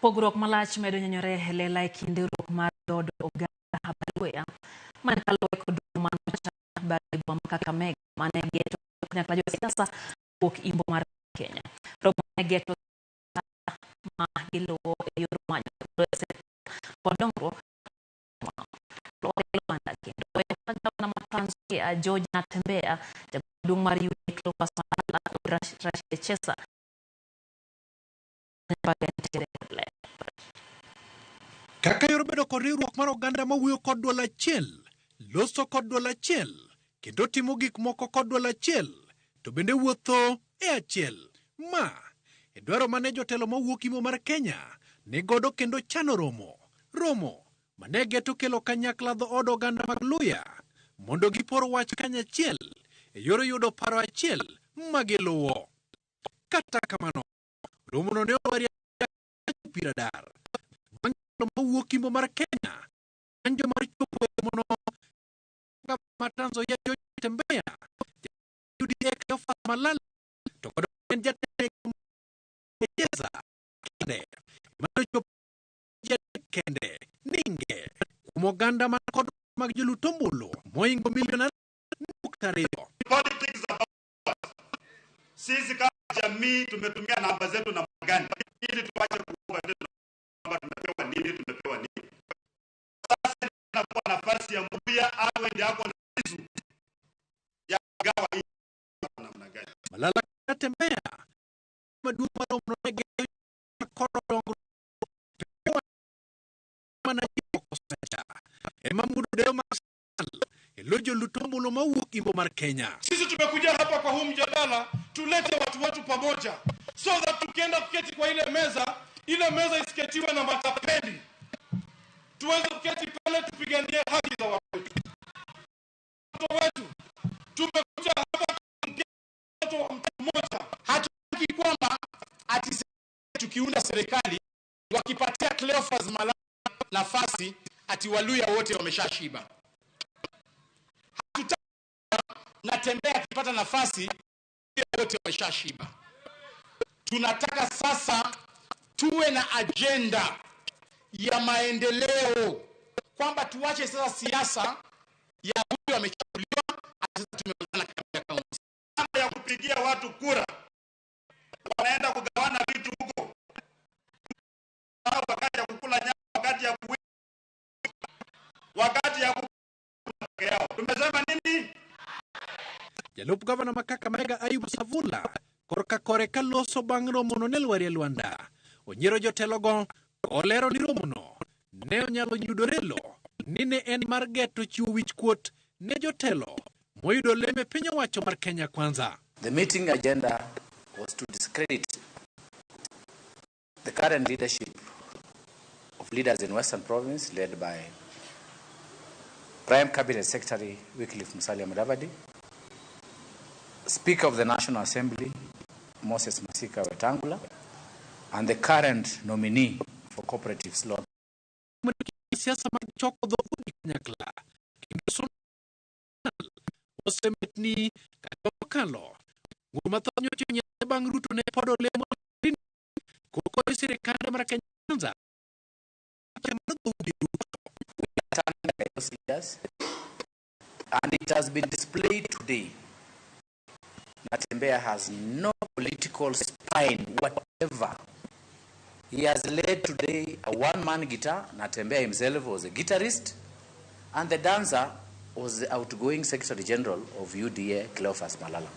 Pogruok malach medo nyanyore lela e kinde ruok mar dod oganda Habaluya man kaluwe kod man bali boma Kakamega mane geto kanyakla josiasa wuok Imbo mar Kenya. Romo ne geto ma giluwo e yor manyo kod dongruok Luanda kendo na Tanzania George Natembeya jagdung mar UDA Pasala Rashid Chesa Kaka yor bedo kod riwruok mar oganda mawuoyo kod dwol achiel, loso kod dwol achiel, kendo timo gik moko kod dwol achiel, to bende wuotho e achiel. Ma e dwaro mane jotelo mawuok Imbo mar Kenya ne godo kendo chano romo mane geto kelo kanyakla dho od oganda mag Luya mondo gipor wach kanyachiel e yor yudo paro achiel magiluwo. Kata kamano, romo no ne owari piradar mawuok Imbo mar Kenya anjo mar chopo mono ma Tanzania George Natembeya UDA Cleophas Malala to kod jatelo Chesa kende mano chopo kende ninge umoganda man kod mag jolutombolo moingo miliona nuktario. Politics about sisi kama jamii tumetumia namba zetu na magani ili tuache kuomba tumepewa nini. Sasa tunakuwa nafasi ya Mbuya awe ndiye ako na hizo ya gawa hii namna gani. Malala Natembeya maduma mnoge korodongo manajiko kosacha emamudo deo masal elojo lutombolo mawuok Imbo mar Kenya. Sisi tumekuja hapa kwa huu mjadala tulete watu wetu pamoja so that tukienda kuketi kwa ile meza isiketiwe na matapeli. Tuweze kuketi pale tupiganie haki za watu wetu. Tumekuja hapa mtoto wa mtu mmoja. Hatutaki kwamba ati tukiunda serikali wakipatia Cleophas Malala nafasi ati Waluya wote wameshashiba. Hatutaki Natembeya akipata nafasi wote wameshashiba. Tunataka sasa tuwe na agenda ya maendeleo kwamba tuache sasa siasa ya huyu amechaguliwa sasa tumeona kama Kama ya kupigia watu kura wanaenda kugawana vitu huko wakati ya kukula nyama wakati ya kukula yao. Tumesema nini? Jalup Gavana ma Kakamega Ayub Savula korka koreka loso bang' romono ne lwari Luanda. Onyiero jotelogo olero ni romono ne onyalo yudore lo ni ne en mar geto chiwo wich kuot ne jotelo moyudo leme piny owacho mar Kenya Kwanza. The meeting agenda was to discredit the current leadership of leaders in Western Province led by Prime Cabinet Secretary Wycliffe Musalia Mudavadi, Speaker of the National Assembly Moses Masika Wetangula, and the current nominee for cooperatives law. Siasa magchoko dho kanyakla kendo osemetni katokalo ngumathonyo chunya bang' Ruto ne pod olemo koko sirikal mar Kenya Kwanza and it has been displayed today. Natembeya has no political spine whatever. He has led today a one-man guitar. Natembeya himself was a guitarist, and the dancer was the outgoing Secretary General of UDA, Cleophas Malala.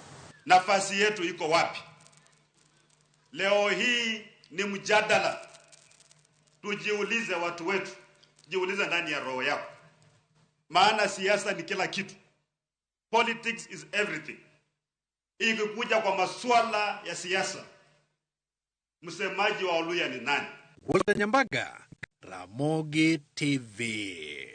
Nafasi yetu iko wapi? Leo hii ni mjadala. Tujiulize watu wetu. Jiulize ndani ya roho yako. Maana siasa ni kila kitu. Politics is everything. Ikikuja kwa masuala ya siasa, msemaji wa Luya ni nani? Walter Nyambaga, Ramogi TV.